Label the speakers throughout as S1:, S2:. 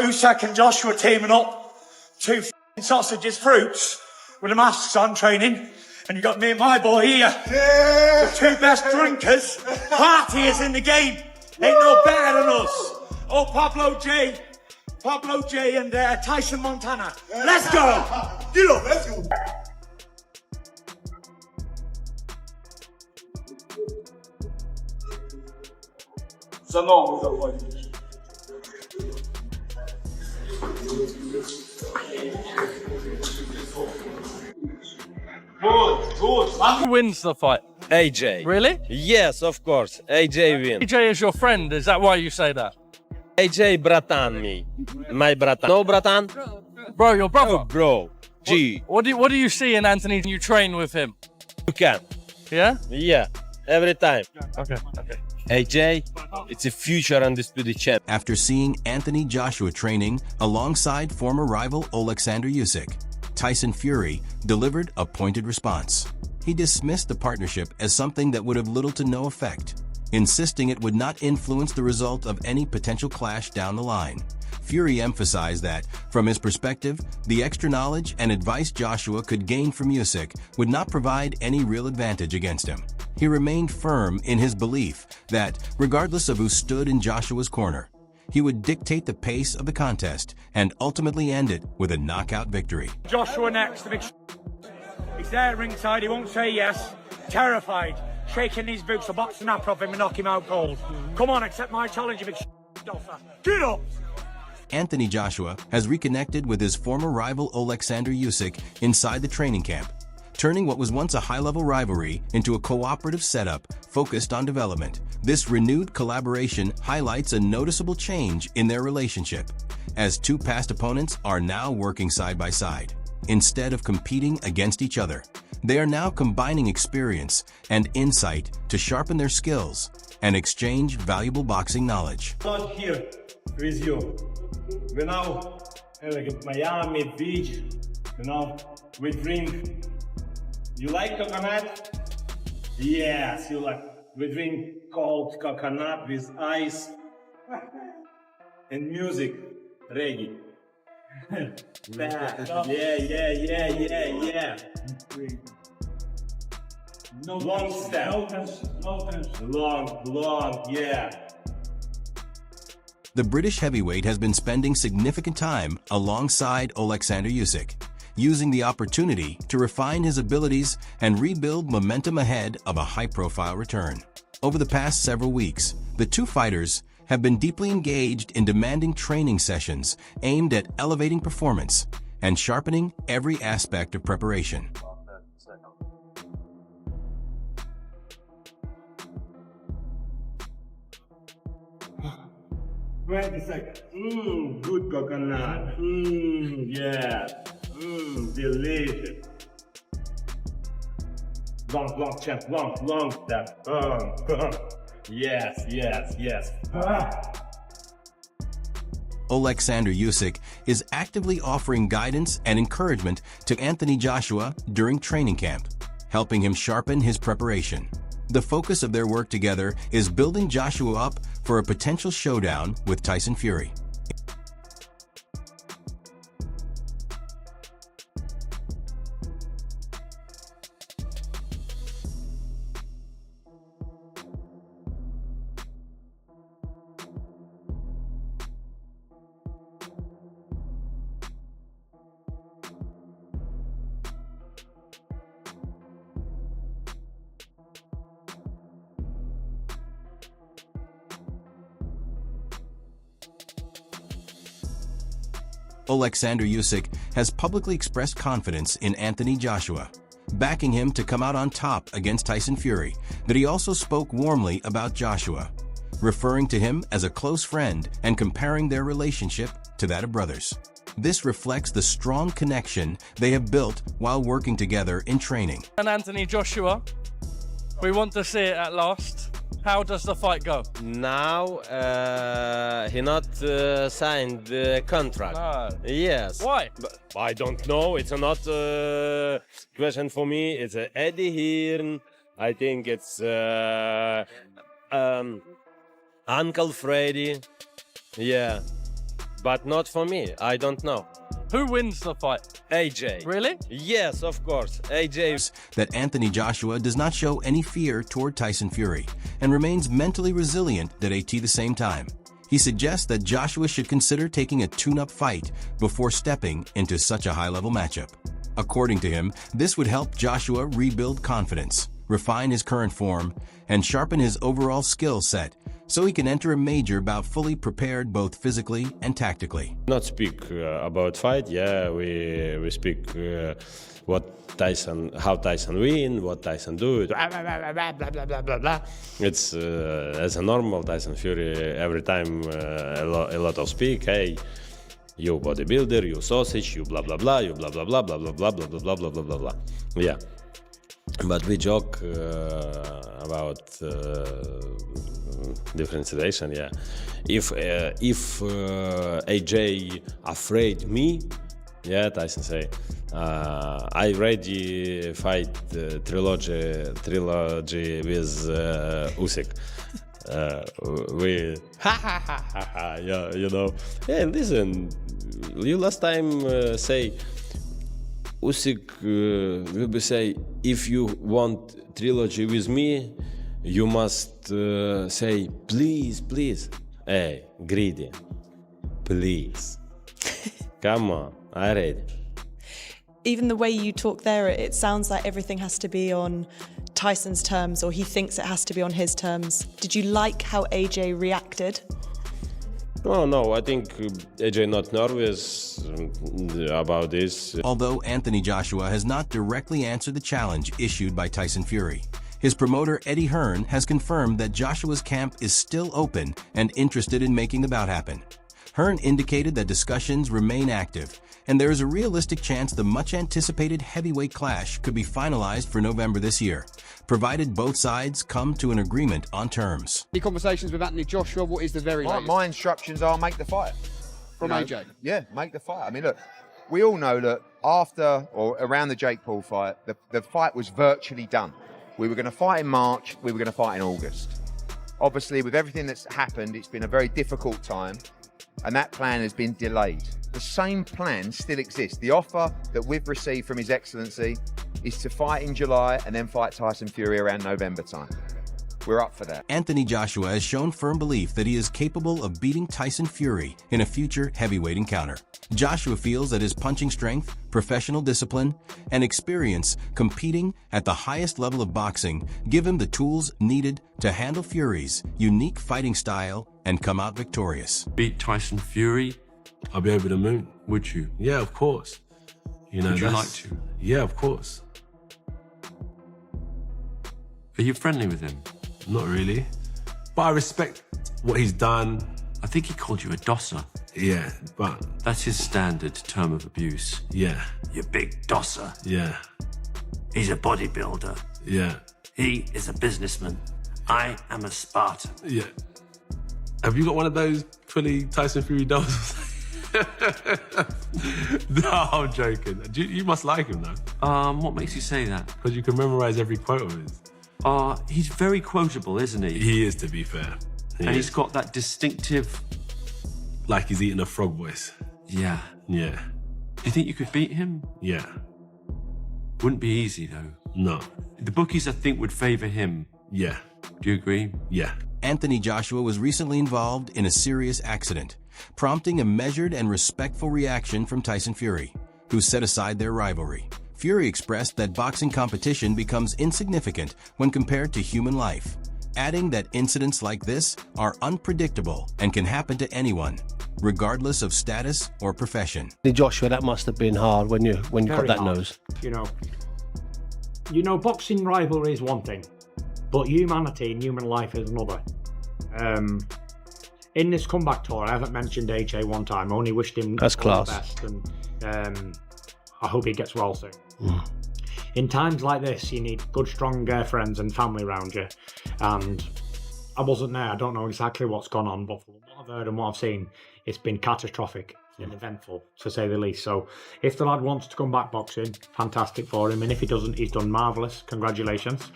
S1: Usyk and Joshua teaming up. Two f***ing sausages, fruits, with the masks on training. And you got me and my boy here. Yeah. The two best drinkers, partiers in the game. Ain't no better than us. Oh, Pablo J and Tyson Montana. Let's go. Get up, let's go. За ногу заходишь. Good.
S2: Who wins the fight?
S3: AJ.
S2: Really?
S3: Yes, of course. AJ win.
S2: AJ is your friend, is that why you say that?
S3: AJ bratan me. My bratan. No bratan?
S2: Bro, your brother?
S3: Oh, bro. G.
S2: What do you see in Anthony when you train with him?
S3: You can.
S2: Yeah?
S3: Yeah. Every time.
S2: Okay.
S3: AJ, it's a future undisputed champ.
S4: After seeing Anthony Joshua training alongside former rival Oleksandr Usyk, Tyson Fury delivered a pointed response. He dismissed the partnership as something that would have little to no effect, insisting it would not influence the result of any potential clash down the line. Fury emphasized that, from his perspective, the extra knowledge and advice Joshua could gain from Usyk would not provide any real advantage against him. He remained firm in his belief that, regardless of who stood in Joshua's corner, he would dictate the pace of the contest and ultimately end it with a knockout victory.
S1: Joshua next, the big he's there ringside, he won't say yes. Terrified, shaking his boots, the box snap off him and knock him out cold. Come on, accept my challenge, you big doffer. Get up!
S4: Anthony Joshua has reconnected with his former rival Oleksandr Usyk inside the training camp, turning what was once a high-level rivalry into a cooperative setup focused on development. This renewed collaboration highlights a noticeable change in their relationship, as two past opponents are now working side by side. Instead of competing against each other, they are now combining experience and insight to sharpen their skills and exchange valuable boxing knowledge.
S5: Not here with you. We now like Miami Beach, we drink. You like coconut? Yes, you like. We drink cold coconut with ice and music, reggae. Yeah.
S1: No
S5: Long step.
S1: No tension.
S5: Long, yeah.
S4: The British heavyweight has been spending significant time alongside Oleksandr Usyk, using the opportunity to refine his abilities and rebuild momentum ahead of a high-profile return. Over the past several weeks, the two fighters have been deeply engaged in demanding training sessions aimed at elevating performance and sharpening every aspect of preparation.
S5: Wait a second. Good coconut. Yeah. Delicious. Long champ, long step. Yes.
S4: Oleksandr Usyk is actively offering guidance and encouragement to Anthony Joshua during training camp, helping him sharpen his preparation. The focus of their work together is building Joshua up for a potential showdown with Tyson Fury. Oleksandr Usyk has publicly expressed confidence in Anthony Joshua, backing him to come out on top against Tyson Fury, but he also spoke warmly about Joshua, referring to him as a close friend and comparing their relationship to that of brothers. This reflects the strong connection they have built while working together in training.
S2: And Anthony Joshua, we want to see it at last. How does the fight go?
S3: Now he not signed the contract.
S2: No.
S3: Yes.
S2: Why?
S3: But I don't know. It's not a question for me. It's Eddie Hearn. I think it's Uncle Freddy. Yeah. but not for me. I don't know.
S2: Who wins the fight?
S3: AJ.
S2: Really?
S3: Yes, of course. AJ.
S4: That Anthony Joshua does not show any fear toward Tyson Fury and remains mentally resilient at the same time. He suggests that Joshua should consider taking a tune-up fight before stepping into such a high-level matchup. According to him, this would help Joshua rebuild confidence, refine his current form, and sharpen his overall skill set so he can enter a major bout fully prepared both physically and tactically.
S3: Not speak about fight. Yeah, we speak how Tyson win, what Tyson do. Blah, blah, blah, blah, blah, blah, blah, blah. It's as a normal Tyson Fury. Every time a lot of speak. Hey, you bodybuilder, you sausage, you blah blah blah, you blah blah blah blah blah blah blah blah blah blah blah blah. Yeah. But we joke about different situation. Yeah, if AJ afraid me, yeah, Tyson say, I ready fight trilogy with Usyk. We yeah, you know. Hey, listen, you last time say. Usyk will be say, if you want trilogy with me, you must say, please, please. Hey, greedy, please. Come on, I ready.
S6: Even the way you talk there, it sounds like everything has to be on Tyson's terms, or he thinks it has to be on his terms. Did you like how AJ reacted?
S3: Oh, no, I think AJ not nervous about this.
S4: Although Anthony Joshua has not directly answered the challenge issued by Tyson Fury, his promoter Eddie Hearn has confirmed that Joshua's camp is still open and interested in making the bout happen. Hearn indicated that discussions remain active, and there is a realistic chance the much-anticipated heavyweight clash could be finalized for November this year, provided both sides come to an agreement on terms.
S7: Any conversations with Anthony Joshua? What is the very latest?
S8: My instructions are make the fight.
S7: From AJ?
S8: Yeah, make the fight. I mean, look, we all know that after or around the Jake Paul fight, the fight was virtually done. We were going to fight in March, we were going to fight in August. Obviously, with everything that's happened, it's been a very difficult time, and that plan has been delayed. The same plan still exists. The offer that we've received from His Excellency is to fight in July and then fight Tyson Fury around November time. We're up for that.
S4: Anthony Joshua has shown firm belief that he is capable of beating Tyson Fury in a future heavyweight encounter. Joshua feels that his punching strength, professional discipline, and experience competing at the highest level of boxing give him the tools needed to handle Fury's unique fighting style and come out victorious.
S9: Beat Tyson Fury, I'll be over the moon. Would you? Yeah, of course. You know, would you like to? Yeah, of course. Are you friendly with him? Not really. But I respect what he's done. I think he called you a dosser. Yeah, but... That's his standard term of abuse. Yeah. You big dosser. Yeah. He's a bodybuilder. Yeah. He is a businessman. I am a Spartan. Yeah. Have you got one of those fully Tyson Fury dolls? No, I'm joking. You must like him though. What makes you say that? Because you can memorize every quote of his. He's very quotable, isn't he? He is, to be fair. He's got that distinctive... Like he's eating a frog voice. Yeah. Yeah. Do you think you could beat him? Yeah. Wouldn't be easy, though. No. The bookies, I think, would favour him. Yeah. Do you agree? Yeah.
S4: Anthony Joshua was recently involved in a serious accident, prompting a measured and respectful reaction from Tyson Fury, who set aside their rivalry. Fury expressed that boxing competition becomes insignificant when compared to human life, adding that incidents like this are unpredictable and can happen to anyone, regardless of status or profession.
S10: Joshua, that must have been hard when you got that nose.
S11: You know, boxing rivalry is one thing, but humanity and human life is another. In this comeback tour, I haven't mentioned AJ one time. I only wished him
S10: That's
S11: all
S10: class.
S11: the best, and I hope he gets well soon. In times like this, you need good, strong friends and family around you. And I wasn't there. I don't know exactly what's gone on, but from what I've heard and what I've seen, it's been catastrophic and eventful, to say the least. So if the lad wants to come back boxing, fantastic for him. And if he doesn't, he's done marvellous. Congratulations.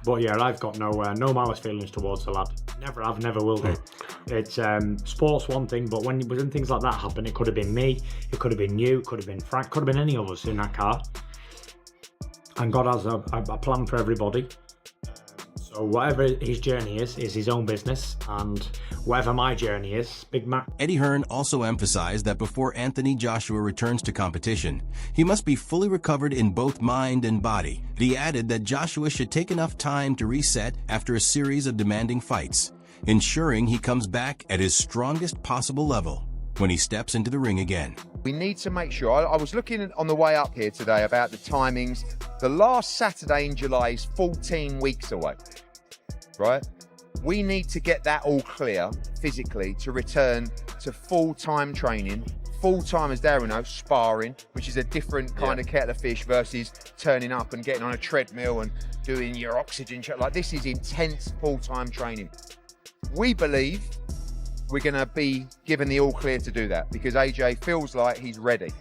S11: But yeah, I've got no malice feelings towards the lad. Never have, never will do. It's sports one thing, but when things like that happen, it could have been me, it could have been you, it could have been Frank, could have been any of us in that car. And God has a plan for everybody. So whatever his journey is his own business, and whatever my journey is, Big Mac.
S4: Eddie Hearn also emphasized that before Anthony Joshua returns to competition, he must be fully recovered in both mind and body. He added that Joshua should take enough time to reset after a series of demanding fights, ensuring he comes back at his strongest possible level when he steps into the ring again.
S8: We need to make sure, I was looking on the way up here today about the timings. The last Saturday in July is 14 weeks away, right? We need to get that all clear physically to return to full-time training, full-time, as Darren knows, sparring, which is a different kind of kettle of fish versus turning up and getting on a treadmill and doing your oxygen check. Like, this is intense full-time training. We believe we're going to be given the all clear to do that because AJ feels like he's ready.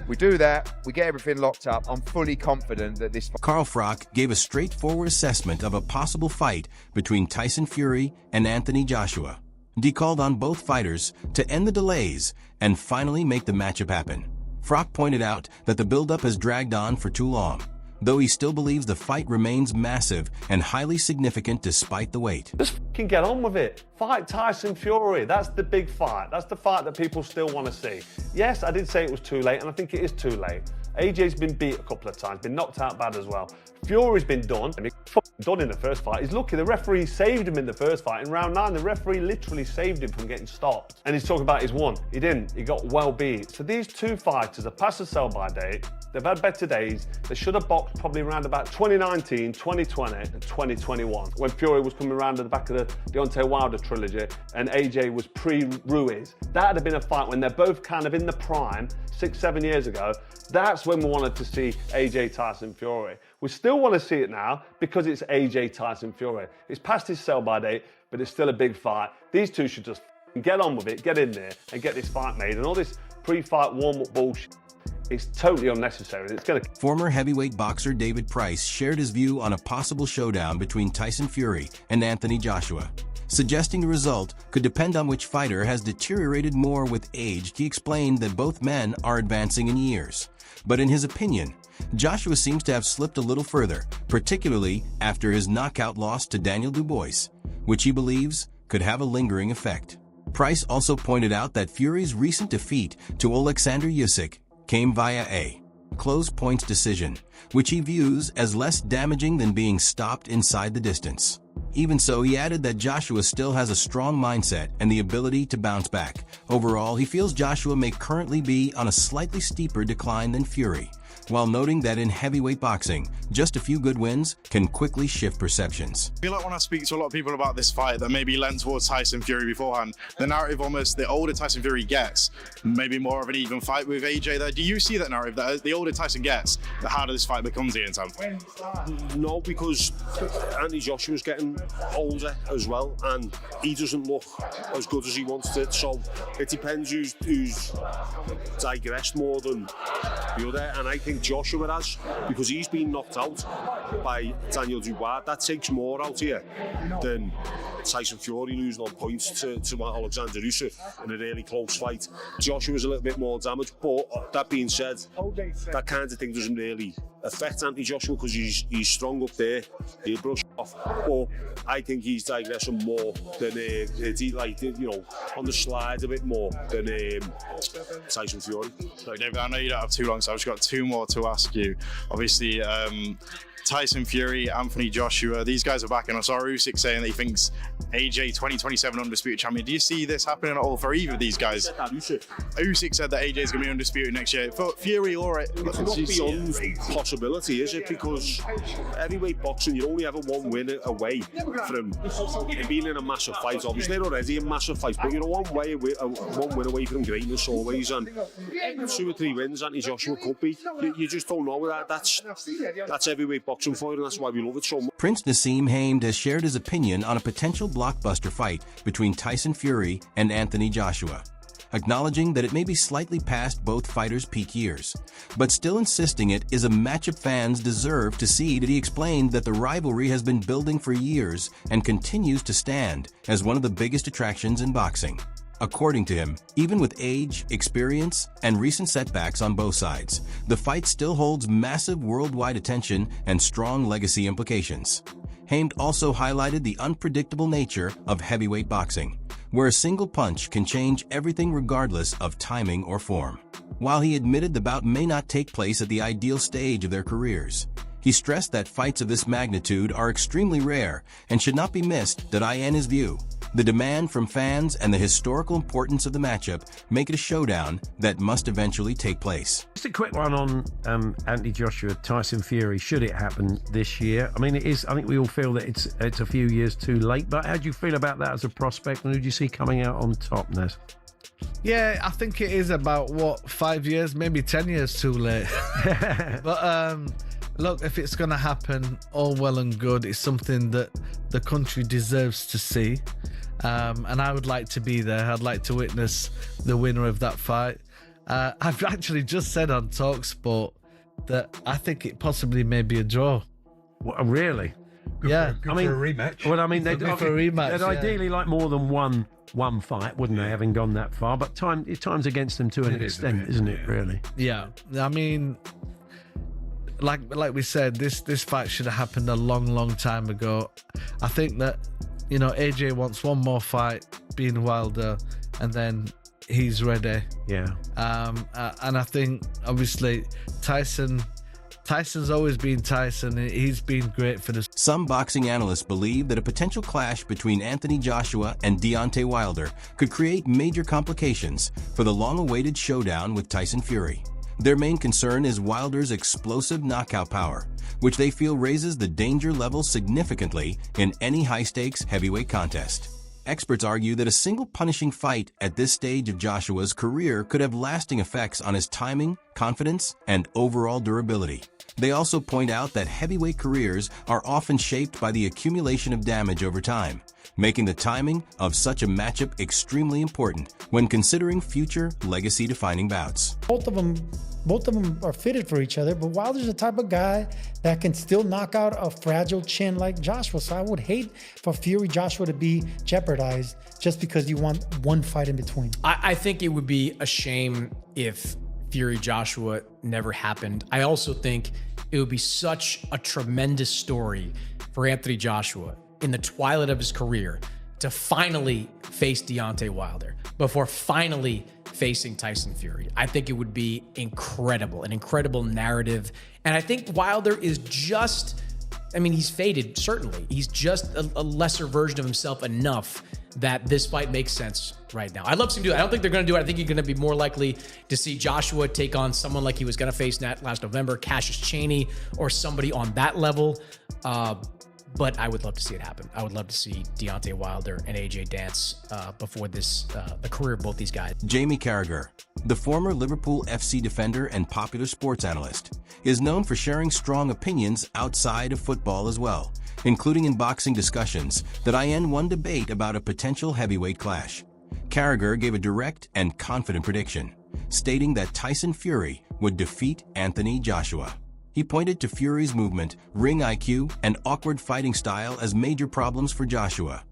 S8: We do that, we get everything locked up. I'm fully confident that this...
S4: Carl Froch gave a straightforward assessment of a possible fight between Tyson Fury and Anthony Joshua. He called on both fighters to end the delays and finally make the matchup happen. Froch pointed out that the buildup has dragged on for too long, though he still believes the fight remains massive and highly significant despite the wait.
S9: Just fucking get on with it. Fight Tyson Fury. That's the big fight. That's the fight that people still want to see. Yes, I did say it was too late, and I think it is too late. AJ's been beat a couple of times, been knocked out bad as well. Fury's been done. I mean, done in the first fight. He's lucky the referee saved him in the first fight. In round 9, the referee literally saved him from getting stopped. And he's talking about he's won. He didn't. He got well beat. So these two fighters are past the sell-by date. They've had better days. They should have boxed probably around about 2019, 2020, and 2021, when Fury was coming around at the back of the Deontay Wilder trilogy and AJ was pre-Ruiz. That would have been a fight when they're both kind of in the prime, 6-7 years ago. That's when we wanted to see AJ Tyson Fury. We still want to see it now because it's AJ Tyson Fury. It's past his sell-by date, but it's still a big fight. These two should just get on with it, get in there, and get this fight made. And all this pre-fight warm-up bullshit, it's totally unnecessary. It's going to...
S4: Former heavyweight boxer David Price shared his view on a possible showdown between Tyson Fury and Anthony Joshua, suggesting the result could depend on which fighter has deteriorated more with age. He explained that both men are advancing in years, but in his opinion, Joshua seems to have slipped a little further, particularly after his knockout loss to Daniel Dubois, which he believes could have a lingering effect. Price also pointed out that Fury's recent defeat to Oleksandr Usyk came via a close points decision, which he views as less damaging than being stopped inside the distance. Even so, he added that Joshua still has a strong mindset and the ability to bounce back. Overall, he feels Joshua may currently be on a slightly steeper decline than Fury, while noting that in heavyweight boxing, just a few good wins can quickly shift perceptions.
S12: I feel like when I speak to a lot of people about this fight that maybe lent towards Tyson Fury beforehand, the narrative almost, the older Tyson Fury gets, maybe more of an even fight with AJ there. Do you see that narrative, that the older Tyson gets, the harder this fight becomes, Ian Tam?
S13: No, because Anthony Joshua's getting older as well, and he doesn't look as good as he wants to, so it depends who's digressed more than the other, and I think Joshua has, because he's been knocked out by Daniel Dubois. That takes more out here than Tyson Fury losing on points to Oleksandr Usyk in a really close fight. Joshua's a little bit more damaged, but that being said, that kind of thing doesn't really affect Anthony Joshua because he's strong up there. He'll brush off, but I think he's digressing more than on the slide a bit more than Tyson Fury.
S12: So David, I know you don't have too long, so I've just got two more to ask you. Obviously, Tyson Fury, Anthony Joshua, these guys are backing us. Usyk saying that he thinks AJ 2027 undisputed champion. Do you see this happening at all for either of these guys? Usyk said that AJ is going to be undisputed next year. For Fury, all right.
S13: It's not beyond possibility, is it? Because heavyweight boxing, you're only ever one win away from being in a massive fight. Obviously, they're already in massive fights, but you're one win away from greatness always. And 2 or 3 wins, Anthony Joshua could be. You just don't know that. That's heavyweight boxing for you, and that's why we love it so much.
S4: Prince Nassim Hamed has shared his opinion on a potential blockbuster fight between Tyson Fury and Anthony Joshua. acknowledging that it may be slightly past both fighters' peak years, but still insisting it is a matchup fans deserve to see. He explained that the rivalry has been building for years and continues to stand as one of the biggest attractions in boxing. According to him, even with age, experience, and recent setbacks on both sides, the fight still holds massive worldwide attention and strong legacy implications. Hamed also highlighted the unpredictable nature of heavyweight boxing, where a single punch can change everything regardless of timing or form. While he admitted the bout may not take place at the ideal stage of their careers, he stressed that fights of this magnitude are extremely rare and should not be missed. That in his view, the demand from fans and the historical importance of the matchup make it a showdown that must eventually take place.
S14: Just a quick one on Anthony Joshua, Tyson Fury. Should it happen this year? I mean, it is. I think we all feel that it's a few years too late. But how do you feel about that as a prospect? And who do you see coming out on top, Nez?
S15: Yeah, I think it is about 5 years, maybe 10 years too late. But look, if it's going to happen, all well and good. It's something that the country deserves to see. And I would like to be there. I'd like to witness the winner of that fight. I've actually just said on TalkSport that I think it possibly may be a draw.
S14: What, really?
S15: Good for a
S14: rematch. Well, I mean, they'd ideally like more than one fight, wouldn't they, having gone that far? But time's against them to an extent, isn't it, really?
S15: Yeah. I mean, like we said, this fight should have happened a long time ago. I think that, AJ wants one more fight, being Wilder, and then he's ready.
S14: Yeah.
S15: And I think, obviously, Tyson's always been Tyson. He's been great for this.
S4: Some boxing analysts believe that a potential clash between Anthony Joshua and Deontay Wilder could create major complications for the long-awaited showdown with Tyson Fury. Their main concern is Wilder's explosive knockout power, which they feel raises the danger level significantly in any high-stakes heavyweight contest. Experts argue that a single punishing fight at this stage of Joshua's career could have lasting effects on his timing, confidence, and overall durability. They also point out that heavyweight careers are often shaped by the accumulation of damage over time, making the timing of such a matchup extremely important when considering future legacy-defining bouts.
S16: Both of them are fitted for each other, but Wilder's the type of guy that can still knock out a fragile chin like Joshua. So I would hate for Fury Joshua to be jeopardized just because you want one fight in between.
S17: I think it would be a shame if Fury Joshua never happened. I also think it would be such a tremendous story for Anthony Joshua in the twilight of his career to finally face Deontay Wilder before finally facing Tyson Fury. I think it would be incredible, an incredible narrative. And I think Wilder is just, he's faded, certainly. He's just a lesser version of himself enough that this fight makes sense right now. I'd love to see him do it. I don't think they're going to do it. I think you're going to be more likely to see Joshua take on someone like he was going to face last November, Cassius Chaney, or somebody on that level. But I would love to see it happen. I would love to see Deontay Wilder and AJ dance before the career of both these guys.
S4: Jamie Carragher, the former Liverpool FC defender and popular sports analyst, is known for sharing strong opinions outside of football as well, including in boxing discussions that end one debate about a potential heavyweight clash. Carragher gave a direct and confident prediction, stating that Tyson Fury would defeat Anthony Joshua. He pointed to Fury's movement, ring IQ, and awkward fighting style as major problems for Joshua,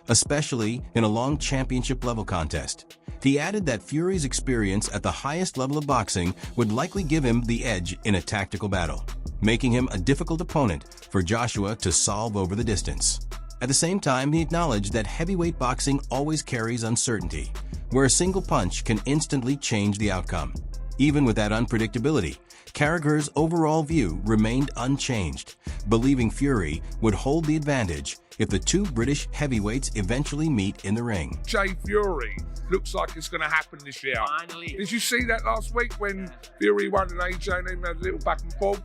S4: especially in a long championship-level contest. He added that Fury's experience at the highest level of boxing would likely give him the edge in a tactical battle, making him a difficult opponent for Joshua to solve over the distance. At the same time, he acknowledged that heavyweight boxing always carries uncertainty, where a single punch can instantly change the outcome. Even with that unpredictability, Carragher's overall view remained unchanged, believing Fury would hold the advantage if the two British heavyweights eventually meet in the ring.
S18: Jay Fury looks like it's going to happen this year. Finally. Did you see that last week when Fury won an AJ and then had a little back and forth?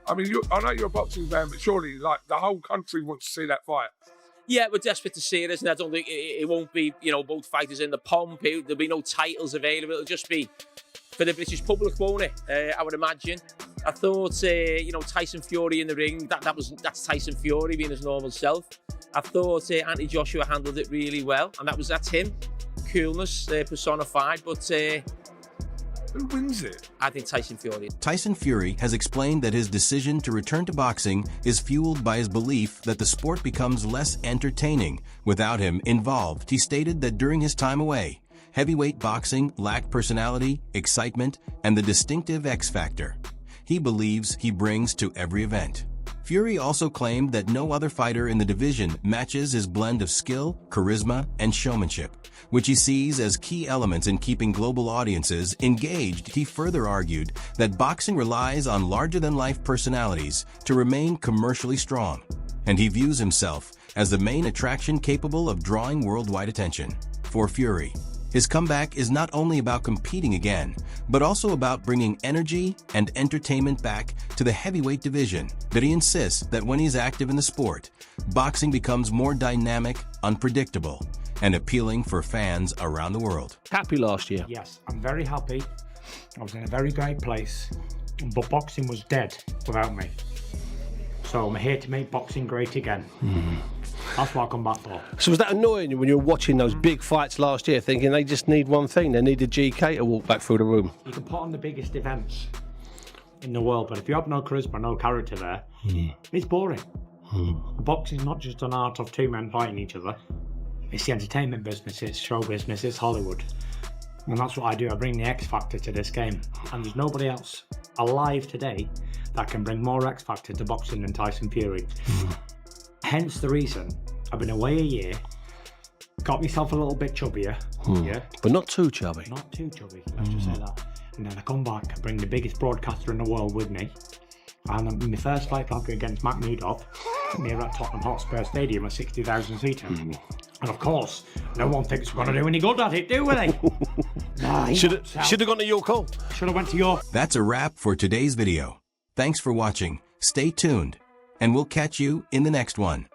S18: I know you're a boxing fan, but surely the whole country wants to see that fight.
S19: Yeah, we're desperate to see it, isn't it? I don't think it won't be, both fighters in the pomp. There'll be no titles available. It'll just be for the British public, won't it? I would imagine. I thought, Tyson Fury in the ring, that's Tyson Fury being his normal self. I thought Anthony Joshua handled it really well, and that's him. coolness personified, but
S18: who wins it?
S19: I think Tyson Fury.
S4: Tyson Fury has explained that his decision to return to boxing is fueled by his belief that the sport becomes less entertaining without him involved. He stated that during his time away, heavyweight boxing lacked personality, excitement, and the distinctive X factor he believes he brings to every event. Fury also claimed that no other fighter in the division matches his blend of skill, charisma, and showmanship, which he sees as key elements in keeping global audiences engaged. He further argued that boxing relies on larger-than-life personalities to remain commercially strong, and he views himself as the main attraction capable of drawing worldwide attention. For Fury, his comeback is not only about competing again, but also about bringing energy and entertainment back to the heavyweight division. But he insists that when he's active in the sport, boxing becomes more dynamic, unpredictable, and appealing for fans around the world.
S10: Happy last year?
S11: Yes, I'm very happy. I was in a very great place, but boxing was dead without me. So I'm here to make boxing great again. That's what I come back for.
S10: So was that annoying you when you were watching those big fights last year, thinking they just need one thing, they need a GK to walk back through the room?
S11: You can put on the biggest events in the world, but if you have no charisma, no character there, it's boring. Boxing's not just an art of two men fighting each other. It's the entertainment business, it's show business, it's Hollywood. And that's what I do, I bring the X Factor to this game. And there's nobody else alive today that can bring more X Factor to boxing than Tyson Fury. Hence the reason I've been away a year, got myself a little bit chubbier, yeah,
S10: But not too chubby.
S11: not too chubby, let's just say that. And then I come back and bring the biggest broadcaster in the world with me. And in my first fight back against Matt Meadoff, near at Tottenham Hotspur Stadium, a 60,000 seater. And of course, no one thinks we're going to do any good at it, do they? Nah,
S10: Should have gone to your call.
S11: Should have went to your...
S4: That's a wrap for today's video. Thanks for watching. Stay tuned, and we'll catch you in the next one.